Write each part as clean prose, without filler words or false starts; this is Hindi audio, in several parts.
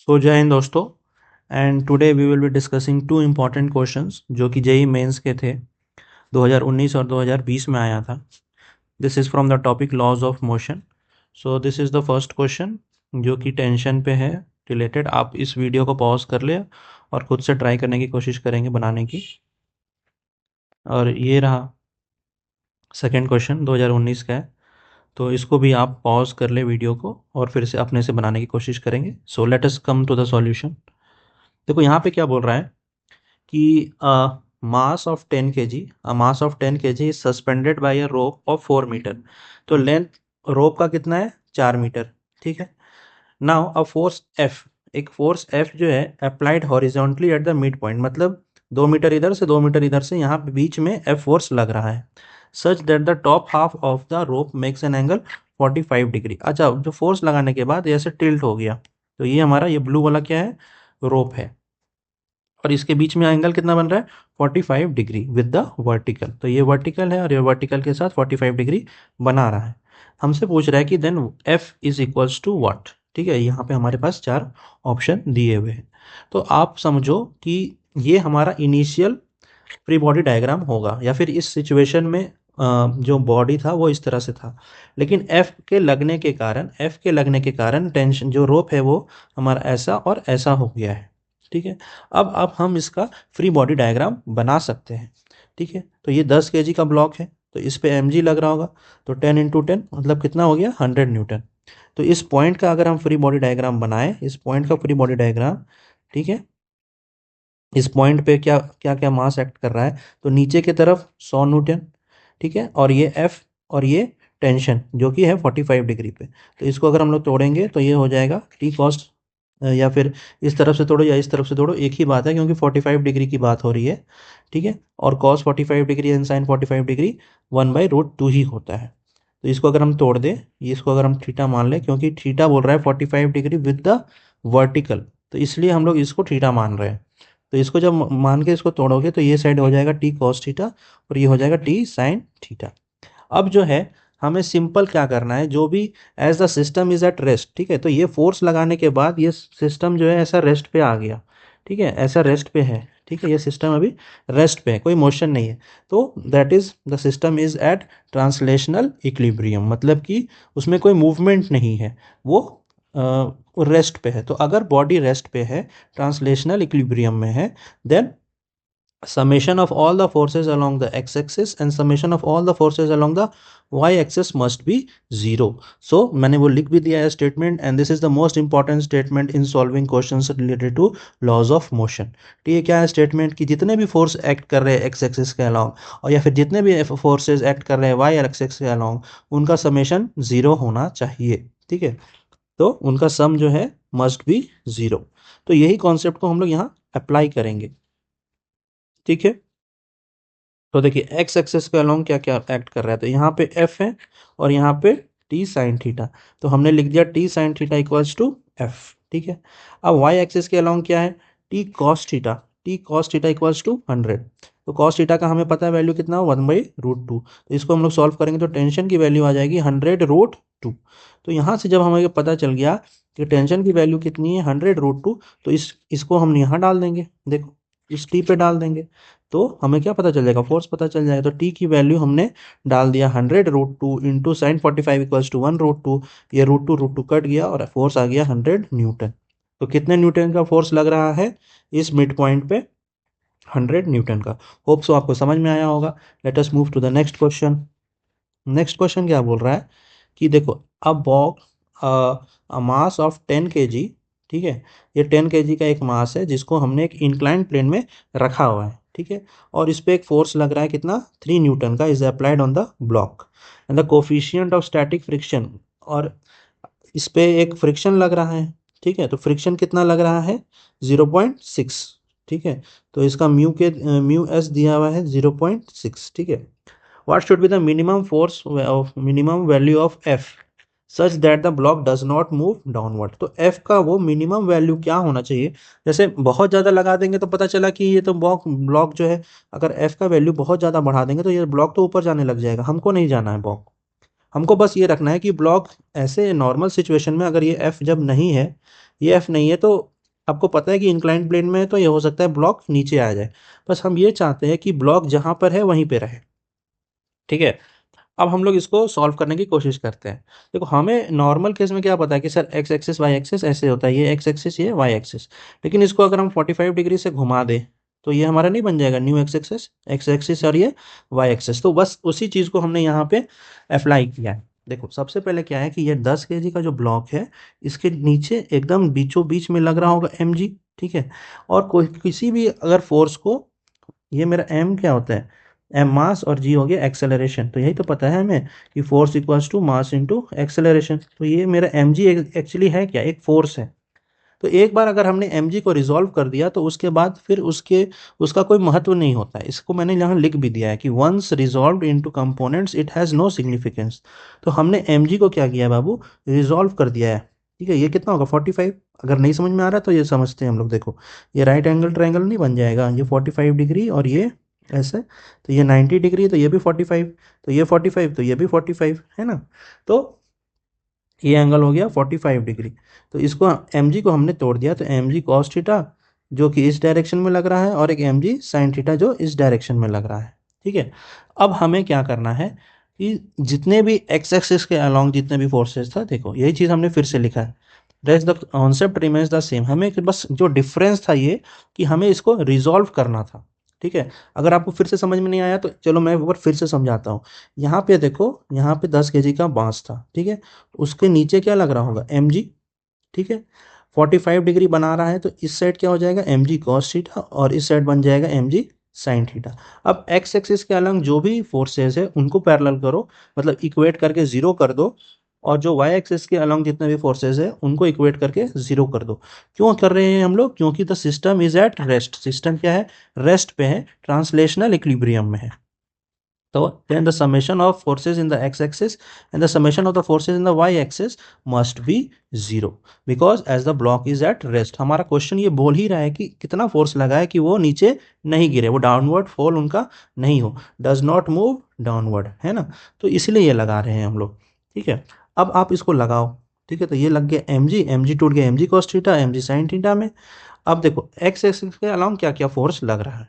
जय हिंद दोस्तों। And today we will be discussing two important questions जो कि जेई मेंस के थे 2019 और 2020 में आया था। This is from the topic laws of motion. So this is the first question जो कि टेंशन पे है रिलेटेड। आप इस वीडियो को पॉज कर ले और खुद से ट्राई करने की कोशिश करेंगे बनाने की। और ये रहा सेकेंड क्वेश्चन 2019 का है, तो इसको भी आप पॉज कर ले वीडियो को और फिर से अपने से बनाने की कोशिश करेंगे। So let us come to the solution. देखो यहाँ पे क्या बोल रहा है कि mass of 10 kg, a mass of 10 kg is suspended by a rope of 4 metre. तो लेंथ रोप का कितना है 4 मीटर, ठीक है। नाउ अ फोर्स एफ, एक फोर्स एफ जो है applied horizontally at the mid point, मतलब 2 मीटर इधर से 2 मीटर इधर से यहाँ पे बीच में एफ फोर्स लग रहा है, such that the top half of the rope makes an angle 45 degree. अच्छा, जो फोर्स लगाने के बाद ऐसे टिल्ट हो गया, तो ये हमारा ये ब्लू वाला क्या है, रोप है, और इसके बीच में एंगल कितना बन रहा है 45 डिग्री विद द वर्टिकल। तो ये वर्टिकल है और ये वर्टिकल के साथ 45 डिग्री बना रहा है। हमसे पूछ रहा है कि then F is equals to what. ठीक है, यहाँ पे हमारे पास 4 ऑप्शन दिए हुए हैं। तो आप समझो कि ये हमारा इनिशियल फ्री बॉडी डायग्राम होगा, या फिर इस सिचुएशन में जो बॉडी था वो इस तरह से था, लेकिन एफ के लगने के कारण टेंशन जो रोप है वो हमारा ऐसा और ऐसा हो गया है। ठीक है, अब हम इसका फ्री बॉडी डायग्राम बना सकते हैं। ठीक है, तो ये 10 kg का ब्लॉक है, तो इस पे mg लग रहा होगा, तो 10 × 10 मतलब कितना हो गया 100 न्यूटन। तो इस पॉइंट का अगर हम फ्री बॉडी डायग्राम बनाएं, इस पॉइंट का फ्री बॉडी डायग्राम, ठीक है, इस पॉइंट पे क्या क्या क्या मास एक्ट कर रहा है, तो नीचे की तरफ 100 न्यूटन, ठीक है, और ये एफ और ये टेंशन जो कि है 45 डिग्री पे। तो इसको अगर हम लोग तोड़ेंगे तो ये हो जाएगा टी कॉस्ट, या फिर इस तरफ से तोड़ो या इस तरफ से तोड़ो, एक ही बात है क्योंकि 45 डिग्री की बात हो रही है। ठीक है, और cos 45 degree and sine 45 degree 1/√2 ही होता है। तो इसको अगर हम तोड़ दें, ये इसको अगर हम थीटा मान लें, क्योंकि थीटा बोल रहा है 45 डिग्री विद द वर्टिकल, तो इसलिए हम लोग इसको थीटा मान रहे हैं। तो इसको जब मान के इसको तोड़ोगे तो ये साइड हो जाएगा टी कॉस थीटा और ये हो जाएगा टी साइन थीटा। अब जो है हमें सिंपल क्या करना है, जो भी as the system is at rest, ठीक है, तो ये फोर्स लगाने के बाद ये सिस्टम जो है ऐसा रेस्ट पे आ गया। ठीक है, ऐसा रेस्ट पे है, ठीक है, ये सिस्टम अभी रेस्ट पे है, कोई मोशन नहीं है। तो that is the system is at translational equilibrium, मतलब कि उसमें कोई मूवमेंट नहीं है, वो रेस्ट पे है। तो अगर बॉडी रेस्ट पे है, ट्रांसलेशनल इक्विलिब्रियम में है, then summation of all the forces along the x-axis and summation of all the forces along the y-axis must be 0. So मैंने वो लिख भी दिया है statement, and this is the most important statement in solving questions related to laws of motion. ठीक है, क्या है स्टेटमेंट कि जितने भी फोर्स एक्ट कर रहे हैं एक्स एक्सिस के अलोंग, और या फिर जितने भी फोर्सेज एक्ट कर रहे हैं वाई एक्सिस के अलोंग, उनका समेशन 0 होना चाहिए। ठीक है, तो उनका सम जो है मस्ट बी 0। तो यही कॉन्सेप्ट को हम लोग यहाँ अप्लाई करेंगे। ठीक है, तो देखिए एक्स एक्सेस के अलोंग क्या क्या एक्ट कर रहा है, तो यहाँ पे एफ है और यहाँ पे टी साइन थीटा, तो हमने लिख दिया T sine theta equals to F. ठीक है, अब वाई एक्सेस के अलोंग क्या है, T cos theta equals to 100। तो कॉस थीटा का हमें पता है वैल्यू कितना, 1/√2। तो इसको हम लोग सॉल्व करेंगे तो टेंशन की वैल्यू आ जाएगी 100√2। तो यहाँ से जब हमें पता चल गया कि टेंशन की वैल्यू कितनी है 100√2, तो इसको हम यहाँ डाल देंगे, देखो इस टी पे डाल देंगे, तो हमें क्या पता चल जाएगा, फोर्स पता चल जाएगा। तो टी की वैल्यू हमने डाल दिया 100√2 इंटू साइन 45 इक्वल्स टू 1√2। ये √2 कट गया और फोर्स आ गया 100 न्यूटन। तो कितने न्यूटन का फोर्स लग रहा है इस मिड पॉइंट पे, 100 न्यूटन का। होप सो आपको समझ में आया होगा। Let us move to the next question. Next question क्या बोल रहा है कि देखो अब मास ऑफ 10 kg, ठीक है, ये 10 kg का एक मास है जिसको हमने एक इंक्लाइन प्लेन में रखा हुआ है। ठीक है, और इस पे एक फोर्स लग रहा है कितना 3 न्यूटन का, is applied on the block, and the coefficient of static friction, और इस पे एक फ्रिक्शन लग रहा है। ठीक है, तो फ्रिक्शन कितना लग रहा है 0.6। ठीक है, तो इसका म्यू एस दिया हुआ है 0.6। ठीक है, what should be the minimum force of minimum value of f such that the block does not move downward। तो f का वो मिनिमम वैल्यू क्या होना चाहिए, जैसे बहुत ज़्यादा लगा देंगे तो पता चला कि ये तो ब्लॉक जो है, अगर f का वैल्यू बहुत ज़्यादा बढ़ा देंगे तो ये ब्लॉक तो ऊपर जाने लग जाएगा, हमको नहीं जाना है ब्लॉक। हमको बस ये रखना है कि ब्लॉक ऐसे नॉर्मल सिचुएशन में अगर ये f जब नहीं है, ये एफ नहीं है, तो आपको पता है कि इंक्लाइंड प्लेन में है, तो ये हो सकता है ब्लॉक नीचे आ जाए। बस हम ये चाहते हैं कि ब्लॉक जहाँ पर है वहीं पे रहे। ठीक है, अब हम लोग इसको सॉल्व करने की कोशिश करते हैं। देखो, हमें नॉर्मल केस में क्या पता है कि sir X axis Y axis ऐसे होता है, ये एक्स एक्सिस ये वाई एक्सिस। लेकिन इसको अगर हम 45 डिग्री से घुमा दें तो ये हमारा नहीं बन जाएगा न्यू एक्स एक्सिस और ये वाई एक्सिस। तो बस उसी चीज़ को हमने यहाँ पे अप्लाई किया है। देखो, सबसे पहले क्या है कि ये 10 केजी का जो ब्लॉक है, इसके नीचे एकदम बीचों बीच में लग रहा होगा mg। ठीक है, और कोई किसी भी अगर फोर्स को, ये मेरा m क्या होता है, m मास और g हो गया एक्सेलरेशन। तो यही तो पता है हमें कि force equals to mass into acceleration. तो ये मेरा mg एक्चुअली है क्या, एक फोर्स है। तो एक बार अगर हमने mg को रिजॉल्व कर दिया तो उसके बाद फिर उसका कोई महत्व नहीं होता है। इसको मैंने यहाँ लिख भी दिया है कि once resolve into components it has no significance. तो हमने mg को क्या किया है बाबू, रिजॉल्व कर दिया है। ठीक है, ये कितना होगा 45। अगर नहीं समझ में आ रहा तो ये समझते हैं हम लोग। देखो, ये राइट एंगल ट्रायंगल नहीं बन जाएगा, ये 45 डिग्री और ये ऐसे, तो ये 90 डिग्री, तो ये भी 45, तो ये 45, तो ये भी 45 है ना। तो ये एंगल हो गया 45 डिग्री। तो इसको mg को हमने तोड़ दिया, तो mg cos थीटा जो कि इस डायरेक्शन में लग रहा है, और एक mg sin थीटा जो इस डायरेक्शन में लग रहा है। ठीक है, अब हमें क्या करना है कि जितने भी एक्स एक्सिस के अलोंग जितने भी फोर्सेस था, देखो यही चीज़ हमने फिर से लिखा है, that the concept remains the same. हमें बस जो डिफरेंस था ये कि हमें इसको रिजॉल्व करना था। ठीक है, अगर आपको फिर से समझ में नहीं आया तो चलो मैं एक बार फिर से समझाता हूँ। यहाँ पे देखो, यहाँ पे 10 केजी का बांस था। ठीक है, उसके नीचे क्या लग रहा होगा mg। ठीक है, 45 डिग्री बना रहा है, तो इस साइड क्या हो जाएगा mg cos थीटा, और इस साइड बन जाएगा mg sin थीटा। अब एक्स एक्सिस के अलग जो भी फोर्सेस है उनको पैरेलल करो, मतलब इक्वेट करके जीरो कर दो, और जो वाई एक्सिस के अलॉन्ग जितने भी फोर्सेस है उनको इक्वेट करके जीरो कर दो। क्यों कर रहे हैं हम लोग, क्योंकि the system is at rest. System क्या है, रेस्ट पे है, ट्रांसलेशनल इक्विलिब्रियम में है। So then the summation of forces in the x-axis and the summation of the forces in the y-axis must be zero because as the block is at rest। हमारा क्वेश्चन ये बोल ही रहा है कि कितना फोर्स लगा है कि वो नीचे नहीं गिरे, वो डाउनवर्ड फॉल उनका नहीं हो, डज नॉट मूव डाउनवर्ड, है ना। तो इसलिए ये लगा रहे हैं हम लोग। ठीक है, अब आप इसको लगाओ। ठीक है, तो ये लग गया mg टूट गया mg cos theta mg sin theta में। अब देखो एक्स एक्सिस के अलावा क्या क्या फोर्स लग रहा है,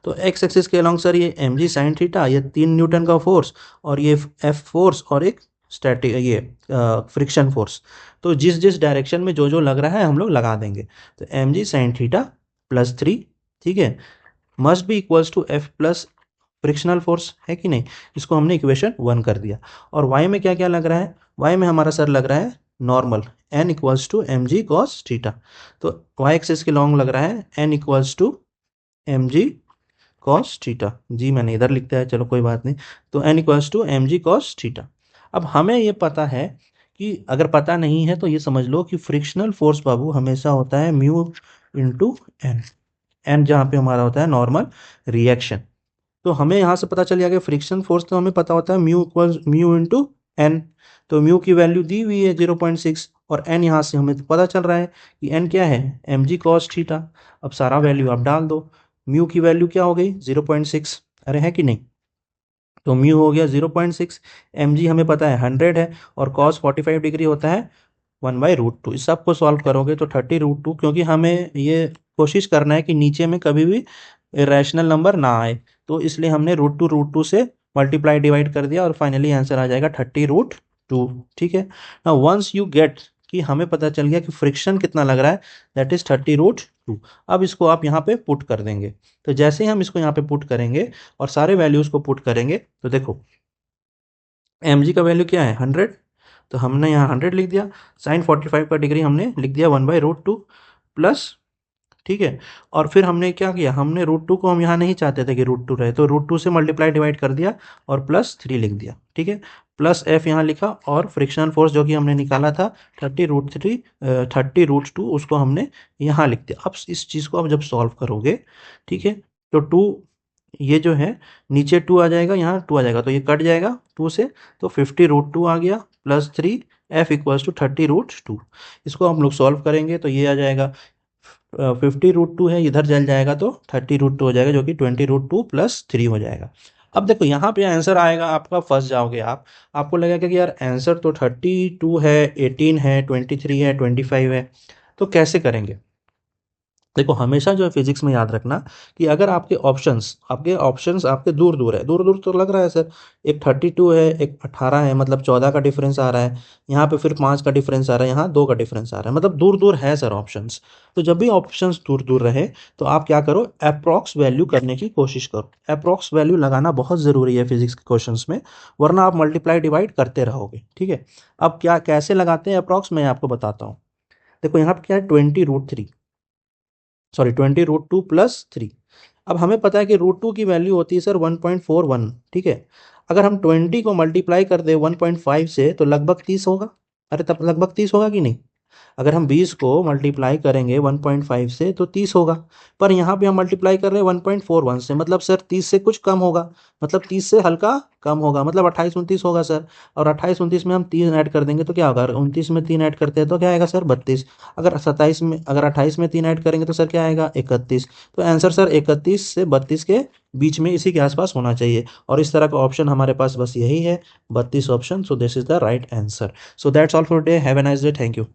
तो एक्स एक्सिस के अलॉन्ग सर ये mg sin थीटा, ये 3 न्यूटन का फोर्स, और ये एफ फोर्स, और एक स्टैटिक ये फ्रिक्शन फोर्स। तो जिस जिस डायरेक्शन में जो जो लग रहा है हम लोग लगा देंगे। तो mg sin थीटा प्लस 3, ठीक है, must be equals to F plus frictional force, है कि नहीं। इसको हमने इक्वेशन 1 कर दिया। और y में क्या क्या लग रहा है, y में हमारा सर लग रहा है normal n equals to mg cos theta. तो y एक्सिस के लॉन्ग लग रहा है n equals to mg cos theta. जी मैंने इधर लिखता है, चलो कोई बात नहीं। तो N equals to M G cos theta. अब हमें ये पता है कि अगर पता नहीं है तो ये समझ लो कि फ्रिक्शनल फोर्स बाबू हमेशा होता है म्यू इंटू एन। एन जहाँ पे हमारा होता है नॉर्मल रिएक्शन। तो हमें यहाँ से पता चल गया कि फ्रिक्शन फोर्स तो हमें पता होता है mu equals mu into N. तो म्यू की वैल्यू दी हुई है 0.6, और एन यहाँ से हमें पता चल रहा है कि एन क्या है एम जी कॉस थीटा। अब सारा वैल्यू आप डाल दो, म्यू की वैल्यू क्या हो गई 0.6, अरे है कि नहीं। तो म्यू हो गया 0.6, एम जी हमें पता है 100 है, और कॉस 45 डिग्री होता है 1/√2। इस सब को सॉल्व करोगे तो 30√2, क्योंकि हमें ये कोशिश करना है कि नीचे में कभी भी रैशनल नंबर ना आए, तो इसलिए हमने √2 से मल्टीप्लाई डिवाइड कर दिया, और फाइनली आंसर आ जाएगा 30√2। ठीक है ना, वंस यू गेट कि हमें पता चल गया कि फ्रिक्शन कितना लग रहा है, दैट इज 30√2। अब इसको आप यहाँ पे पुट कर देंगे। तो जैसे ही हम इसको यहाँ पे पुट करेंगे और सारे वैल्यूज को पुट करेंगे, तो देखो एम जी का वैल्यू क्या है 100, तो हमने यहाँ 100 लिख दिया। साइन 45 का डिग्री हमने लिख दिया 1/√2 प्लस, ठीक है। और फिर हमने क्या किया, हमने √2 को हम यहाँ नहीं चाहते थे कि √2 रहे, तो √2 से मल्टीप्लाई डिवाइड कर दिया और प्लस 3 लिख दिया। ठीक है, प्लस एफ यहाँ लिखा, और फ्रिक्शनल फोर्स जो कि हमने निकाला था 30√2 उसको हमने यहाँ लिख दिया। अब इस चीज़ को आप जब सॉल्व करोगे, ठीक है, तो 2 ये जो है नीचे 2 आ जाएगा, यहाँ 2 आ जाएगा, तो ये कट जाएगा 2 से, तो 50√2 आ गया प्लस 3 एफ इक्वल्स टू 30√2। इसको हम लोग सॉल्व करेंगे तो ये आ जाएगा 50√2 है, इधर जल जाएगा तो 30√2 हो जाएगा, जो कि 20√2 प्लस 3 हो जाएगा। अब देखो यहाँ पे आंसर आएगा आपका, फंस जाओगे आप, आपको लगेगा कि यार आंसर तो 32 है, 18 है, 23 है, 25 है, तो कैसे करेंगे। देखो हमेशा जो है फिजिक्स में याद रखना कि अगर आपके ऑप्शंस आपके दूर दूर है, दूर दूर तो लग रहा है सर, एक 32 है, एक 18 है, मतलब 14 का डिफरेंस आ रहा है, यहाँ पे फिर 5 का डिफरेंस आ रहा है, यहाँ 2 का डिफरेंस आ रहा है, मतलब दूर दूर है सर ऑप्शंस। तो जब भी ऑप्शंस दूर दूर रहे तो आप क्या करो, अप्रॉक्स वैल्यू करने की कोशिश करो। अप्रॉक्स वैल्यू लगाना बहुत ज़रूरी है फिजिक्स के क्वेश्चंस में, वरना आप मल्टीप्लाई डिवाइड करते रहोगे, ठीक है। अब क्या कैसे लगाते हैं अप्रॉक्स, मैं आपको बताता हूँ। देखो यहाँ पे क्या है, 20√3, सॉरी 20√2 प्लस 3। अब हमें पता है कि √2 की वैल्यू होती है सर 1.41, ठीक है। अगर हम 20 को मल्टीप्लाई कर दे 1.5 से तो लगभग 30 होगा। अरे तब लगभग 30 होगा कि नहीं। अगर हम 20 को मल्टीप्लाई करेंगे 1.5 से तो 30 होगा। पर यहाँ पे हम मल्टीप्लाई कर रहे हैं 1.41 से, मतलब सर 30 से कुछ कम होगा, मतलब 30 से हल्का कम होगा, मतलब 28-29 होगा सर। और 28-29 में हम 3 ऐड कर देंगे तो क्या होगा, अगर 29 में 3 ऐड करते हैं तो क्या आएगा सर 32। अगर 28 में 3 ऐड करेंगे तो सर क्या आएगा 31। तो आंसर सर 31 से 32 के बीच में, इसी के आसपास होना चाहिए। और इस तरह का ऑप्शन हमारे पास बस यही है, 32 option. So this is the right answer. So that's all for day, have a nice day, thank you.